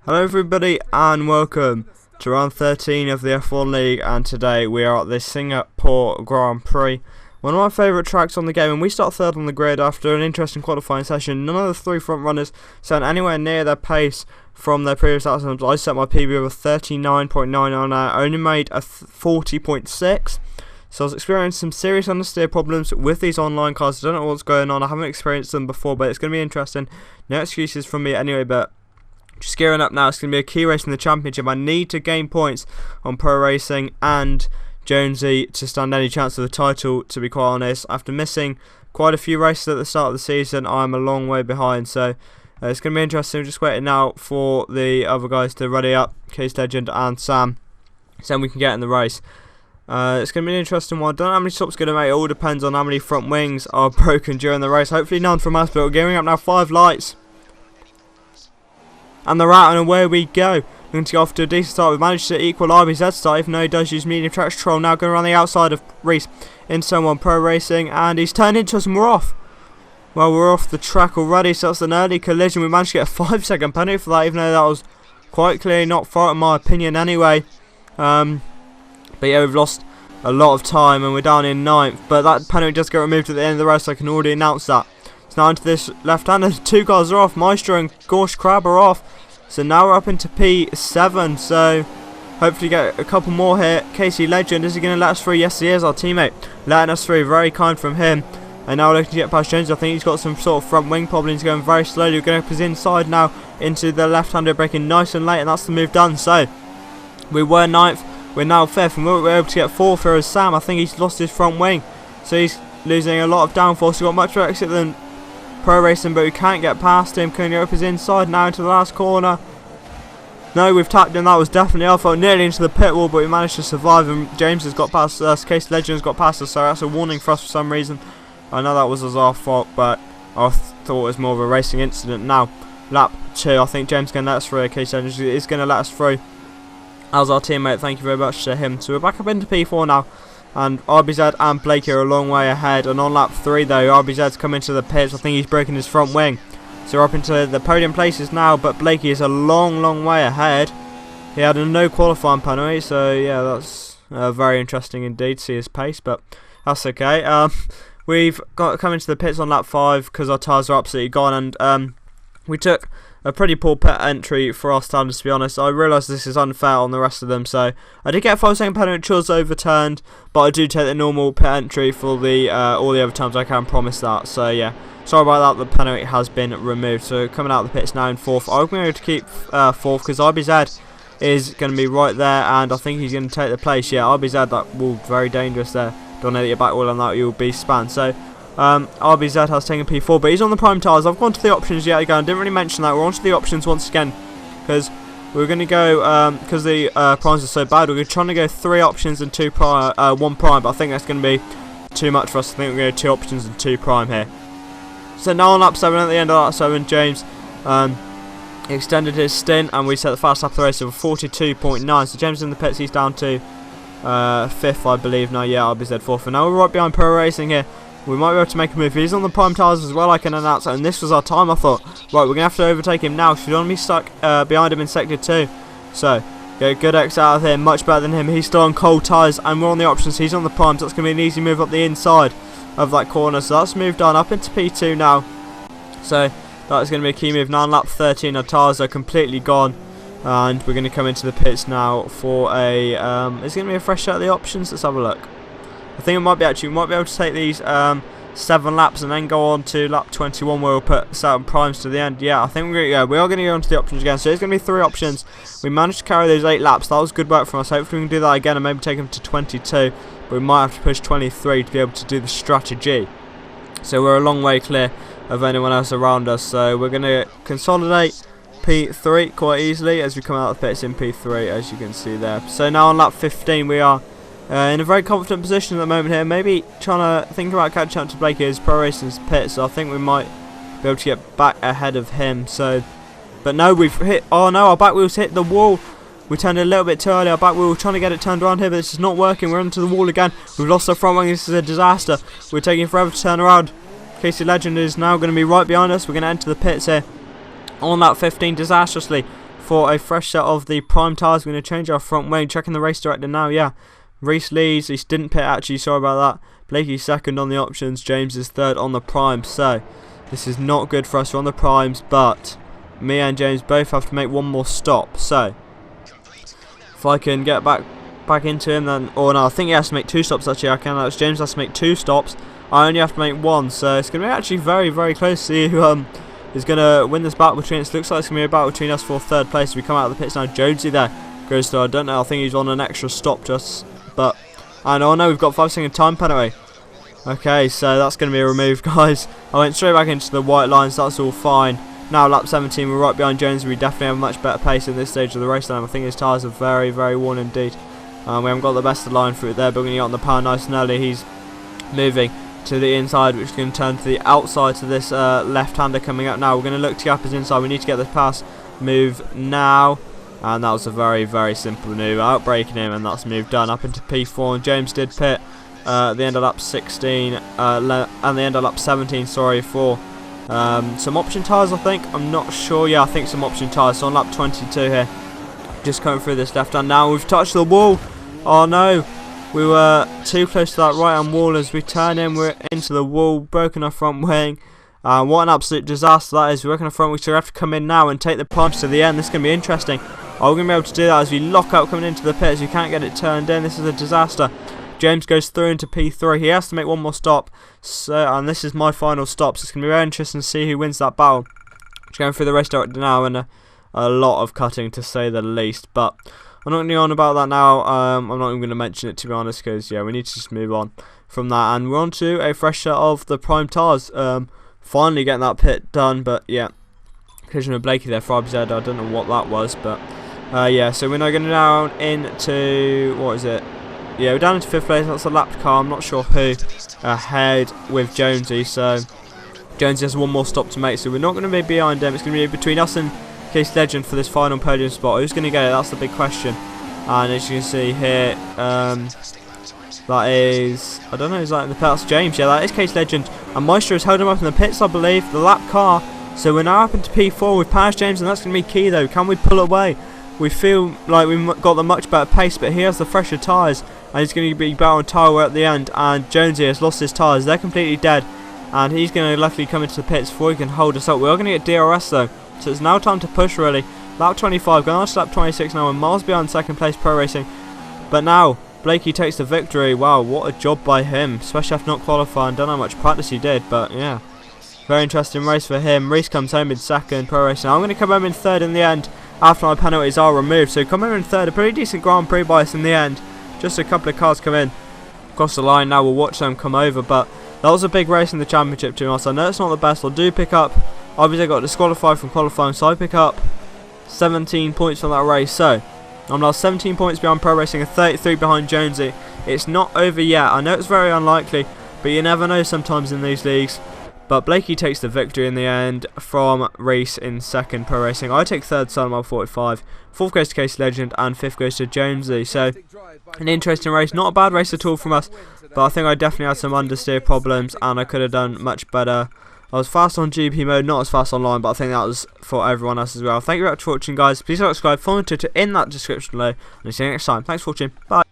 Hello everybody and welcome to round 13 of the F1 League, and today we are at the Singapore Grand Prix, one of my favourite tracks on the game, and we start third on the grid after an interesting qualifying session. None of the three front runners sound anywhere near their pace from their previous outcomes. I set my PB with a 39.99, I only made a 40.6. So I was experiencing some serious understeer problems with these online cars. I don't know what's going on, I haven't experienced them before, but it's going to be interesting. No excuses from me anyway, but just gearing up now. It's going to be a key race in the championship. I need to gain points on Pro Racing and Jonesy to stand any chance of the title, to be quite honest. After missing quite a few races at the start of the season, I'm a long way behind, so it's going to be interesting. I'm just waiting now for the other guys to ready up, Case Legend and Sam, so then we can get in the race. It's going to be an interesting one. I don't know how many stops going to make. It all depends on how many front wings are broken during the race. Hopefully none from us, but we're gearing up now. 5 lights. And they're out, and away we go. We're going to get off to a decent start. We've managed to equal RBZ's start, even though he does use medium track control. Now going around the outside of Reese into someone Pro Racing, and he's turned into us and we're off. Well, we're off the track already, so that's an early collision. We managed to get a 5-second penalty for that, even though that was quite clearly not fault in my opinion anyway. But yeah, we've lost a lot of time and we're down in 9th. But that penalty does get removed at the end of the race, so I can already announce that. So now into this left-hander, 2 cars are off. Maestro and Gorsh Crab are off. So now we're up into P7, so hopefully get a couple more here. Casey Legend, is he going to let us through? Yes, he is, our teammate. Letting us through, very kind from him. And now we're looking to get past Jones. I think he's got some sort of front wing problems, going very slowly. We're going to put his inside now into the left-hander, braking nice and late, and that's the move done. So we were 9th, we're now 5th, and we were able to get 4th here as Sam. I think he's lost his front wing, so he's losing a lot of downforce. He's got much better exit than Pro Racing, but we can't get past him. Can he up his inside now into the last corner? No, we've tapped him. That was definitely our fault. Nearly into the pit wall, but we managed to survive, and James has got past us. Case Legend has got past us, so that's a warning for us for some reason. I know that was our fault, but I thought it was more of a racing incident. Now, lap 2, I think James is going to let us through. Case Legend is going to let us through as our teammate. Thank you very much to him. So we're back up into P4 now, and RBZ and Blakey are a long way ahead. And on lap 3 though, RBZ's come into the pits. I think he's broken his front wing, so we're up into the podium places now, but Blakey is a long way ahead. He had a no qualifying penalty, so yeah, that's very interesting indeed to see his pace, but that's okay. We've got come into the pits on lap 5 because our tyres are absolutely gone, and we took a pretty poor pit entry for our standards, to be honest. I realise this is unfair on the rest of them, so I did get a 5-second penalty, which was overturned, but I do take the normal pit entry for the all the other times. I can promise that. So yeah, sorry about that. The penalty has been removed. So coming out of the pits now in 4th. I'm going to keep 4th because RBZ is going to be right there, and I think he's going to take the place. Yeah, RBZ, that will very dangerous there. Don't know that your back wheel on that, you'll be spanned. So RBZ has taken P4, but he's on the prime tyres. I've gone to the options yet again. I didn't really mention that. We're on to the options once again because we're going to go, because the primes are so bad, we're trying to go 3 options and 1 prime, but I think that's going to be too much for us. I think we're going to go 2 options and 2 prime here. So now on lap 7, at the end of lap 7, James extended his stint, and we set the fast lap of the race of 42.9. So James is in the pits, he's down to 5th, I believe now. Yeah, RBZ 4th, and now we're right behind Pro Racing here. We might be able to make a move. He's on the prime tyres as well, I can announce that, and this was our time. I thought, right, we're going to have to overtake him now, so we don't want to be stuck behind him in sector 2. So, get a good X out of him, much better than him. He's still on cold tyres, and we're on the options. He's on the primes. That's going to be an easy move up the inside of that corner. So that's moved on up into P2 now. So, that is going to be a key move. Now on lap 13, our tyres are completely gone, and we're going to come into the pits now for a, it's going to be a fresh set of the options. Let's have a look. I think it might be we might be able to take these 7 laps and then go on to lap 21 where we'll put certain primes to the end. Yeah, I think we are going to go onto the options again. So it's going to be 3 options. We managed to carry those 8 laps. That was good work from us. Hopefully we can do that again and maybe take them to 22. But we might have to push 23 to be able to do the strategy. So we're a long way clear of anyone else around us. So we're going to consolidate P3 quite easily as we come out of the pits in P3, as you can see there. So now on lap 15 we are in a very confident position at the moment here. Maybe trying to think about catching up to Blakey as Pro Racing's pit, so I think we might be able to get back ahead of him. So, but no, we've hit. Oh no, our back wheels hit the wall. We turned a little bit too early. Our back wheel, trying to get it turned around here, but this is not working. We're into the wall again. We've lost our front wing. This is a disaster. We're taking forever to turn around. Casey Legend is now going to be right behind us. We're going to enter the pits here on lap 15 disastrously. for a fresh set of the prime tyres. We're going to change our front wing. Checking the race director now. Yeah, Reese leads. He didn't pit actually. Sorry about that. Blakey's second on the options. James is third on the primes. So this is not good for us. We're on the primes, but me and James both have to make one more stop. So if I can get back into him, then, or no, I think he has to make 2 stops actually. I can. That's James has to make 2 stops. I only have to make 1, so it's going to be actually very, very close to see who is going to win this battle between us. Looks like it's going to be a battle between us for 3rd place. We come out of the pits now. Jonesy there goes to, I don't know, I think he's on an extra stop just, but I know we've got 5-second time penalty. Okay, so that's going to be removed, guys. I went straight back into the white lines. That's all fine. Now lap 17, we're right behind Jones. We definitely have a much better pace in this stage of the race than him. I think his tyres are very, very worn indeed. We haven't got the best of the line through there, but we're going to get on the power nice and early. He's moving to the inside, which is going to turn to the outside to this left-hander coming up now. We're going to look to gap his inside. We need to get this pass move now. And that was a very, very simple move. Outbraking him, and that's move done up into P4. And James did pit at the end of lap 16, and the end of lap 17, sorry, for some option tyres, I think. I'm not sure. Yeah, I think some option tyres. So on lap 22 here, just coming through this left hand. Now we've touched the wall. Oh no, we were too close to that right hand wall. As we turn in, we're into the wall, broken our front wing. What an absolute disaster that is. We're working our front wing, so we have to come in now and take the primes to the end. This is going to be interesting. Are we going to be able to do that as we lock up coming into the pits? We can't get it turned in. This is a disaster. James goes through into P3. He has to make one more stop. So, and this is my final stop. So it's going to be very interesting to see who wins that battle. Just going through the race director now, and a lot of cutting to say the least. But I'm not going to go on about that now. I'm not even going to mention it, to be honest, because yeah, we need to just move on from that. And we're on to a fresh set of the prime tyres. Finally getting that pit done, but yeah, collision with Blakey there for RBZ. I don't know what that was, but yeah. So we're now going down into, what is it? Yeah, we're down into 5th place. That's a lapped car. I'm not sure who ahead with Jonesy. So Jonesy has one more stop to make. So we're not going to be behind him. It's going to be between us and Case Legend for this final podium spot. Who's going to get it? That's the big question. And as you can see here, that is, I don't know, is that in the pits? That's James. Yeah, that is Case Legend. And Maestro has held him up in the pits, I believe. The lap car. So we're now up into P4. We've passed James, and that's going to be key though. Can we pull away? We feel like we've got the much better pace, but he has the fresher tyres, and he's going to be battling tyre wear at the end. And Jonesy has lost his tyres; they're completely dead, and he's going to luckily come into the pits before he can hold us up. We are going to get DRS though, so it's now time to push really. Lap 25, going on to lap 26 now, and miles behind 2nd place Pro Racing. But now Blakey takes the victory. Wow, what a job by him, especially after not qualifying. Don't know how much practice he did, but yeah, very interesting race for him. Reese comes home in 2nd Pro Racing. I'm going to come home in 3rd in the end, after my penalties are removed. So come in 3rd, a pretty decent Grand Prix by us in the end. Just a couple of cars come in across the line. Now we'll watch them come over, but that was a big race in the championship to us. I know it's not the best. I do pick up, obviously I got disqualified from qualifying, so I pick up 17 points from that race. So I'm now 17 points behind Pro Racing and 33 behind Jonesy. It's not over yet. I know it's very unlikely, but you never know sometimes in these leagues. But Blakey takes the victory in the end from Reese in 2nd Pro Racing. I take 3rd, Sunmile 45. 4th goes to Case Legend, and 5th goes to Jonesy. So an interesting race. Not a bad race at all from us, but I think I definitely had some understeer problems, and I could have done much better. I was fast on GP mode, not as fast online, but I think that was for everyone else as well. Thank you very much for watching, guys. Please subscribe, follow me on Twitter in that description below, and see you next time. Thanks for watching. Bye.